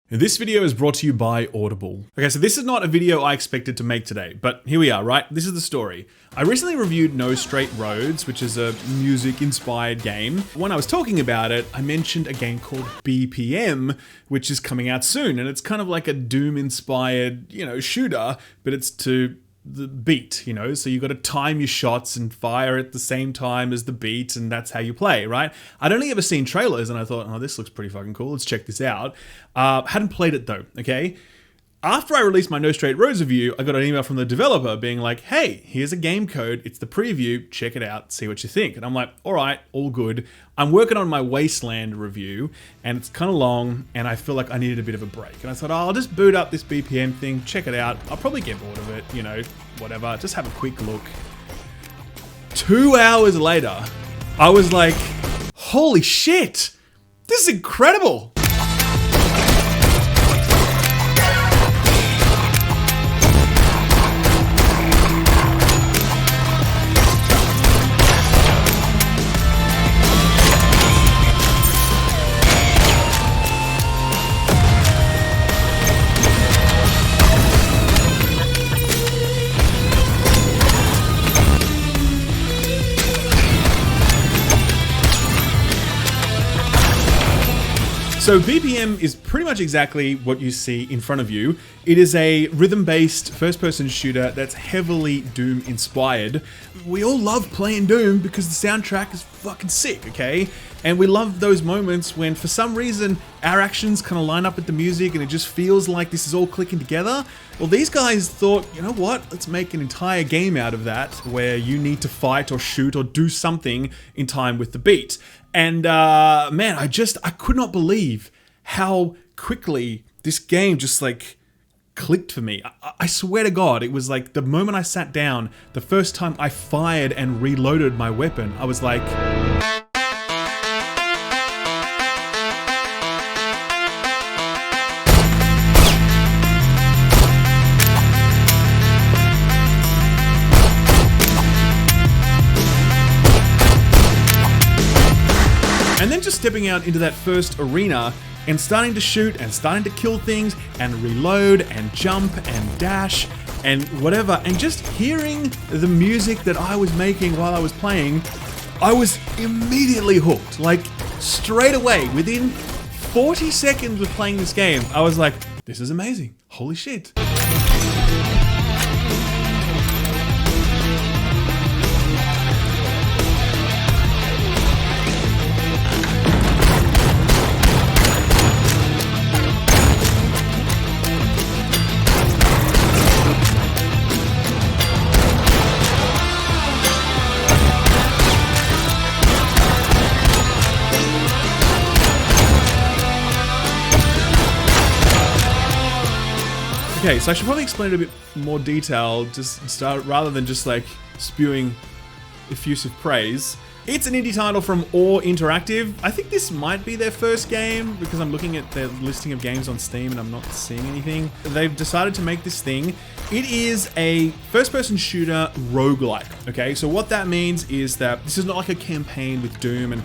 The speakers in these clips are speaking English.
This video is brought to you by Audible. Okay, so this is not a video I expected to make today, but here we are, right? This is the story. I recently reviewed No Straight Roads, which is a music-inspired game. When I was talking about it, I mentioned a game called BPM, which is coming out soon, and it's kind of like a Doom-inspired, shooter, but it's to the beat, so you got to time your shots and fire at the same time as the beat, and that's how you play, right? I'd only ever seen trailers and I thought, oh, this looks pretty fucking cool, let's check this out. Hadn't played it though, okay? After I released my No Straight Roads review, I got an email from the developer being like, hey, here's a game code, it's the preview, check it out, see what you think. And I'm like, all right, all good. I'm working on my Wasteland review, and it's kind of long, and I feel like I needed a bit of a break. And I thought, oh, I'll just boot up this BPM thing, check it out. I'll probably get bored of it, whatever. Just have a quick look. 2 hours later, I was like, holy shit, this is incredible. So BPM is pretty much exactly what you see in front of you. It is a rhythm-based first-person shooter that's heavily Doom-inspired. We all love playing Doom because the soundtrack is fucking sick, okay? And we love those moments when, for some reason, our actions kind of line up with the music and it just feels like this is all clicking together. Well, these guys thought, you know what? Let's make an entire game out of that where you need to fight or shoot or do something in time with the beat. And man, I could not believe how quickly this game just like clicked for me. I swear to God, it was like the moment I sat down, the first time I fired and reloaded my weapon, I was like... And then just stepping out into that first arena and starting to shoot and starting to kill things and reload and jump and dash and whatever, and just hearing the music that I was making while I was playing, I was immediately hooked. Like, straight away, within 40 seconds of playing this game, I was like, this is amazing. Holy shit. Okay, so I should probably explain it a bit more detail, rather than just like spewing effusive praise. It's an indie title from Or Interactive. I think this might be their first game because I'm looking at their listing of games on Steam and I'm not seeing anything. They've decided to make this thing. It is a first-person shooter roguelike, okay? So what that means is that this is not like a campaign with Doom and,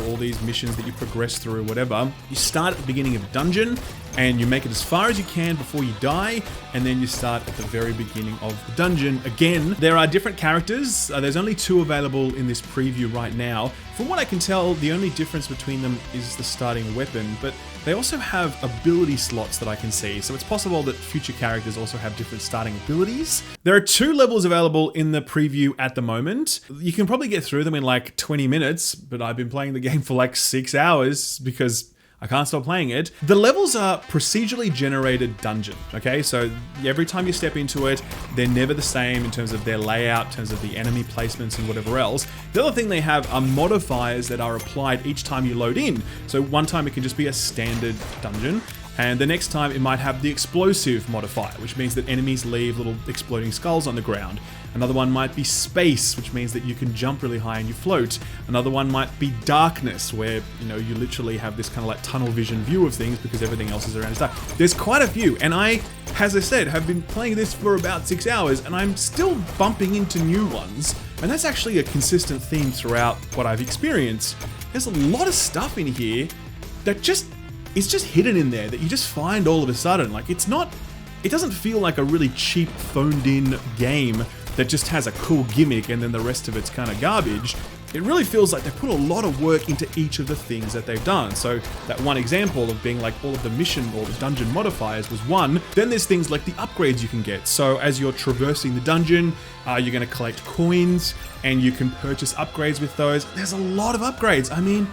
all these missions that you progress through or whatever. You start at the beginning of a dungeon and you make it as far as you can before you die, and then you start at the very beginning of the dungeon. Again, there are different characters. There's only 2 available in this preview right now. From what I can tell, the only difference between them is the starting weapon, but they also have ability slots that I can see, so it's possible that future characters also have different starting abilities. There are 2 levels available in the preview at the moment. You can probably get through them in like 20 minutes, but I've been playing the game for like 6 hours because I can't stop playing it. The levels are procedurally generated dungeon, okay? So every time you step into it, they're never the same in terms of their layout, in terms of the enemy placements and whatever else. The other thing they have are modifiers that are applied each time you load in. So one time it can just be a standard dungeon, and the next time it might have the explosive modifier, which means that enemies leave little exploding skulls on the ground. Another one might be space, which means that you can jump really high and you float. Another one might be darkness, where you literally have this kind of like tunnel vision view of things because everything else is around is dark. There's quite a few, and I, as I said, have been playing this for about 6 hours, and I'm still bumping into new ones. And that's actually a consistent theme throughout what I've experienced. There's a lot of stuff in here that just it's just hidden in there that you just find all of a sudden. Like, it doesn't feel like a really cheap phoned in game that just has a cool gimmick and then the rest of it's kind of garbage. It really feels like they put a lot of work into each of the things that they've done. So that one example of being like all of the mission or the dungeon modifiers was one. Then there's things like the upgrades you can get. So as you're traversing the dungeon, you're going to collect coins and you can purchase upgrades with those. There's a lot of upgrades. I mean,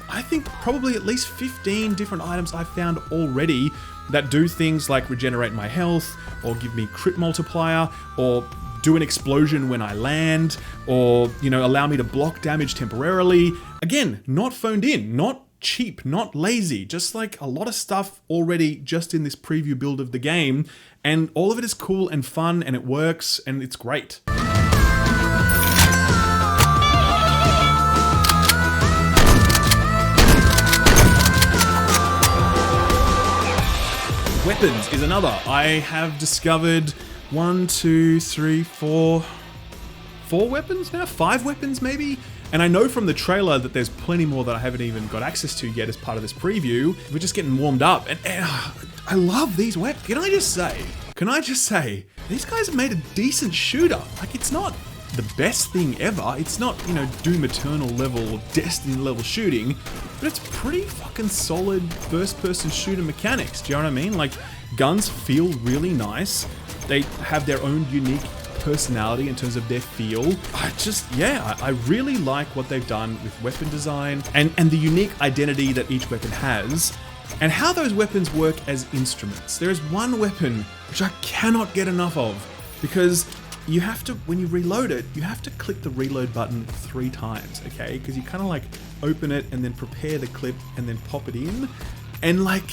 I think probably at least 15 different items I've found already that do things like regenerate my health or give me crit multiplier or do an explosion when I land, or, you know, allow me to block damage temporarily. Again, not phoned in, not cheap, not lazy, just like a lot of stuff already just in this preview build of the game, and all of it is cool and fun and it works and it's great. Weapons is another. I have discovered 1, 2, 3, 4 weapons now? 5 weapons maybe? And I know from the trailer that there's plenty more that I haven't even got access to yet as part of this preview. We're just getting warmed up, and I love these weapons. Can I just say, these guys have made a decent shooter. Like, it's not the best thing ever. It's not, you know, Doom Eternal level or Destiny level shooting, but it's pretty fucking solid first-person shooter mechanics. Do you know what I mean? Like, guns feel really nice. They have their own unique personality in terms of their feel. I really like what they've done with weapon design and the unique identity that each weapon has and how those weapons work as instruments. There is one weapon which I cannot get enough of because you have to, when you reload it, you have to click the reload button 3 times, okay? Because you kind of like open it and then prepare the clip and then pop it in. And like,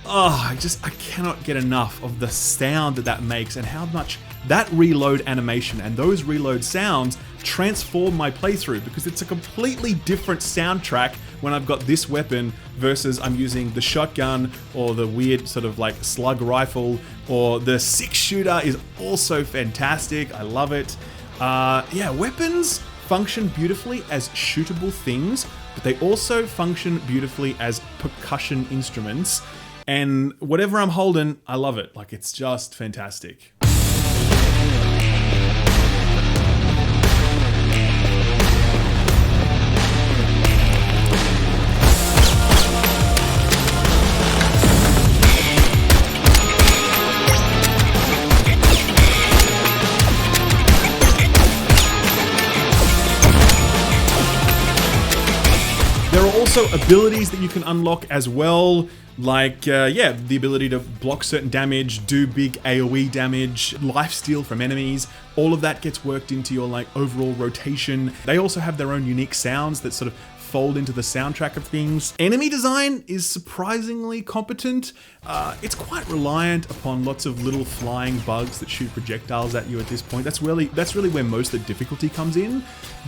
I cannot get enough of the sound that makes and how much that reload animation and those reload sounds transform my playthrough, because it's a completely different soundtrack when I've got this weapon versus I'm using the shotgun or the weird sort of like slug rifle, or the 6-shooter is also fantastic. I love it. Weapons function beautifully as shootable things, but they also function beautifully as percussion instruments. And whatever I'm holding, I love it. Like, it's just fantastic. There are also abilities that you can unlock as well, like, the ability to block certain damage, do big AoE damage, lifesteal from enemies. All of that gets worked into your, like, overall rotation. They also have their own unique sounds that sort of fold into the soundtrack of things. Enemy design is surprisingly competent. It's quite reliant upon lots of little flying bugs that shoot projectiles at you at this point. That's really where most of the difficulty comes in.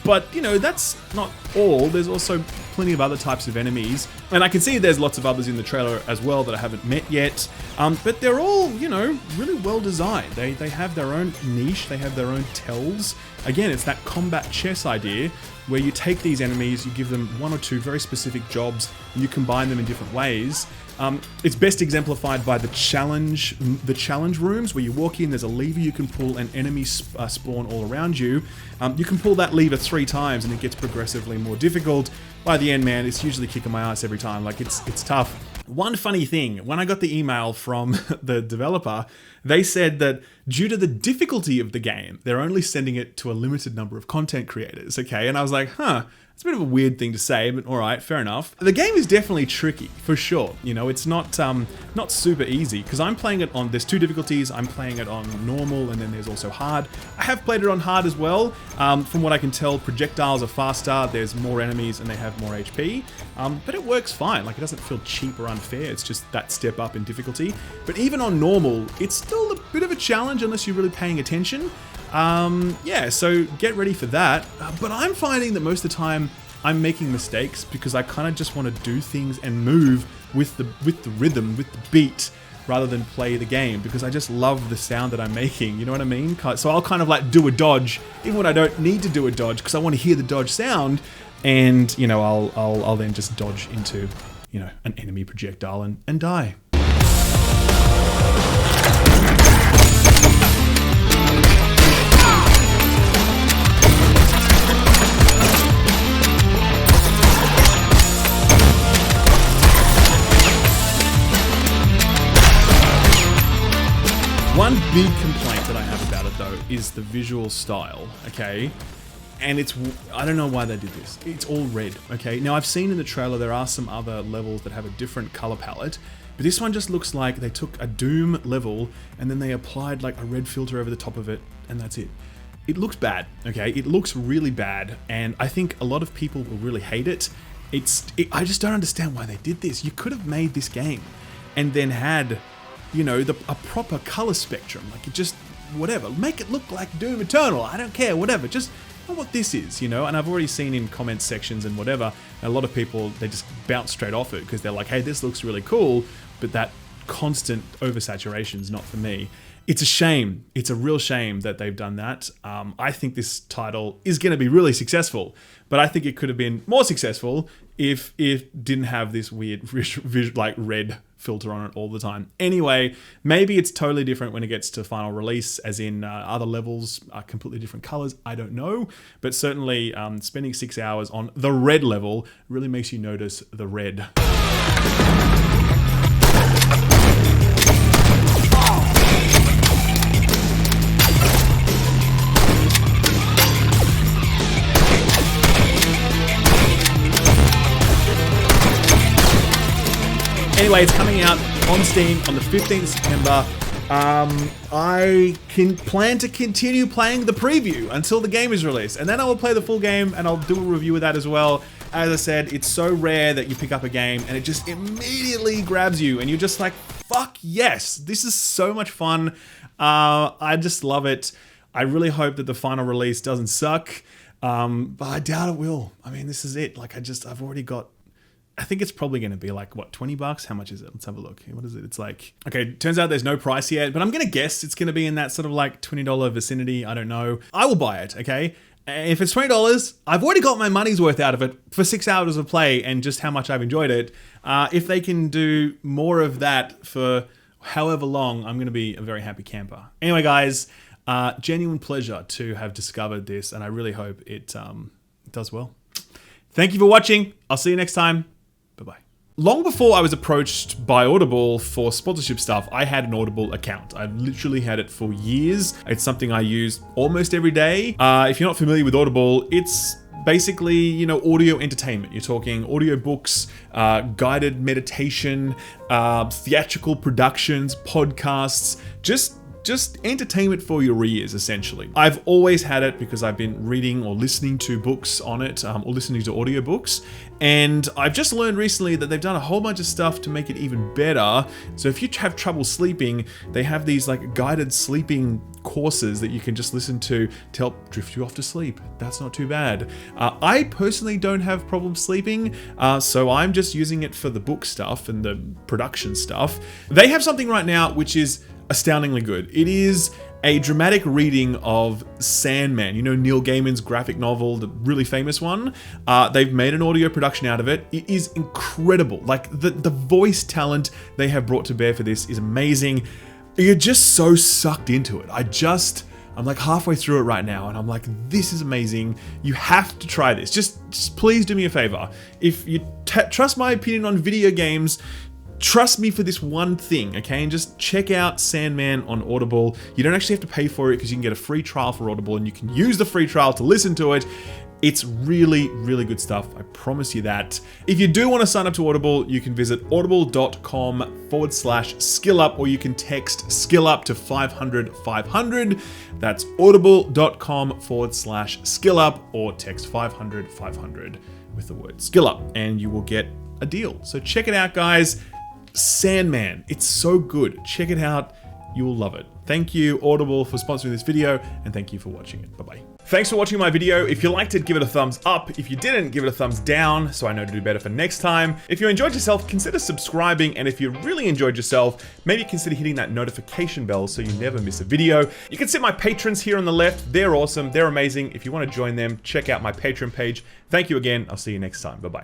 But, you know, that's not all. There's also plenty of other types of enemies. And I can see there's lots of others in the trailer as well that I haven't met yet. But they're all, you know, really well designed. They have their own niche. They have their own tells. Again, it's that combat chess idea where you take these enemies, you give them 1 or 2 very specific jobs, and you combine them in different ways. It's best exemplified by the challenge rooms, where you walk in, there's a lever you can pull, and enemies spawn all around you. You can pull that lever 3 times, and it gets progressively more difficult. By the end, man, it's usually kicking my ass every time. Like, it's tough. One funny thing, when I got the email from the developer, they said that due to the difficulty of the game, they're only sending it to a limited number of content creators, okay? And I was like, it's a bit of a weird thing to say, but all right, fair enough. The game is definitely tricky, for sure. You know, it's not super easy, because I'm playing it on, there's 2 difficulties. I'm playing it on normal, and then there's also hard. I have played it on hard as well. From what I can tell, projectiles are faster, there's more enemies, and they have more HP. But it works fine. Like, it doesn't feel cheap or unfair. It's just that step up in difficulty. But even on normal, it's still a bit of a challenge unless you're really paying attention. So get ready for that. But I'm finding that most of the time I'm making mistakes because I kind of just want to do things and move with the rhythm, with the beat, rather than play the game, because I just love the sound that I'm making. You know what I mean? So I'll kind of like do a dodge, even when I don't need to do a dodge, because I want to hear the dodge sound, and you know, I'll then just dodge into you know, an enemy projectile and die. One big complaint that I have about it though is the visual style, okay? And I don't know why they did this. It's all red, okay? Now I've seen in the trailer there are some other levels that have a different color palette, but this one just looks like they took a Doom level and then they applied like a red filter over the top of it, and that's it. It looks bad, okay? It looks really bad, and I think a lot of people will really hate it. I just don't understand why they did this. You could have made this game and then had, you know, a proper color spectrum. Like, it just, whatever. Make it look like Doom Eternal. I don't care, whatever. Just know what this is, you know? And I've already seen in comment sections and whatever, a lot of people, they just bounce straight off it because they're like, hey, this looks really cool, but that constant oversaturation is not for me. It's a shame. It's a real shame that they've done that. I think this title is going to be really successful, but I think it could have been more successful if it didn't have this weird like red filter on it all the time. Anyway, maybe it's totally different when it gets to final release, as in other levels are completely different colors. I don't know, but certainly spending 6 hours on the red level really makes you notice the red. Anyway, it's coming out on Steam on the 15th of September. I can plan to continue playing the preview until the game is released, and then I will play the full game and I'll do a review of that as well. As I said, it's so rare that you pick up a game and it just immediately grabs you and you're just like, fuck yes, this is so much fun. I just love it. I really hope that the final release doesn't suck, but I doubt it will. I mean, this is it. Like, I've already got, I think it's probably going to be like, what, $20? How much is it? Let's have a look. What is it? It's like, okay, turns out there's no price yet, but I'm going to guess it's going to be in that sort of like $20 vicinity. I don't know. I will buy it, okay? If it's $20, I've already got my money's worth out of it for 6 hours of play and just how much I've enjoyed it. If they can do more of that for however long, I'm going to be a very happy camper. Anyway, guys, genuine pleasure to have discovered this, and I really hope it does well. Thank you for watching. I'll see you next time. Bye-bye. Long before I was approached by Audible for sponsorship stuff, I had an Audible account. I've literally had it for years. It's something I use almost every day. If you're not familiar with Audible, it's basically, you know, audio entertainment. You're talking audio books, guided meditation, theatrical productions, podcasts, just entertainment for your ears, essentially. I've always had it because I've been reading or listening to books on it, or listening to audiobooks. And I've just learned recently that they've done a whole bunch of stuff to make it even better. So if you have trouble sleeping, they have these like guided sleeping courses that you can just listen to help drift you off to sleep. That's not too bad. I personally don't have problems sleeping, so I'm just using it for the book stuff and the production stuff. They have something right now which is astoundingly good. It is a dramatic reading of Sandman, you know, Neil Gaiman's graphic novel, the really famous one. They've made an audio production out of it. It is incredible. Like, the voice talent they have brought to bear for this is amazing. You're just so sucked into it. I'm like halfway through it right now, and I'm like, this is amazing. You have to try this. Just please do me a favor. If you trust my opinion on video games, trust me for this one thing, okay? And just check out Sandman on Audible. You don't actually have to pay for it because you can get a free trial for Audible and you can use the free trial to listen to it. It's really, really good stuff. I promise you that. If you do want to sign up to Audible, you can visit audible.com/skillup, or you can text skillup to 500 500. That's audible.com/skillup, or text 500 500 with the word skillup, and you will get a deal. So check it out, guys. Sandman, it's so good. Check it out. You will love it. Thank you, Audible, for sponsoring this video, and thank you for watching it. Bye-bye. Thanks for watching my video. If you liked it, give it a thumbs up. If you didn't, give it a thumbs down so I know to do better for next time. If you enjoyed yourself, consider subscribing, and if you really enjoyed yourself, maybe consider hitting that notification bell so you never miss a video. You can see my patrons here on the left. They're awesome. They're amazing. If you want to join them, check out my Patreon page. Thank you again. I'll see you next time. Bye-bye.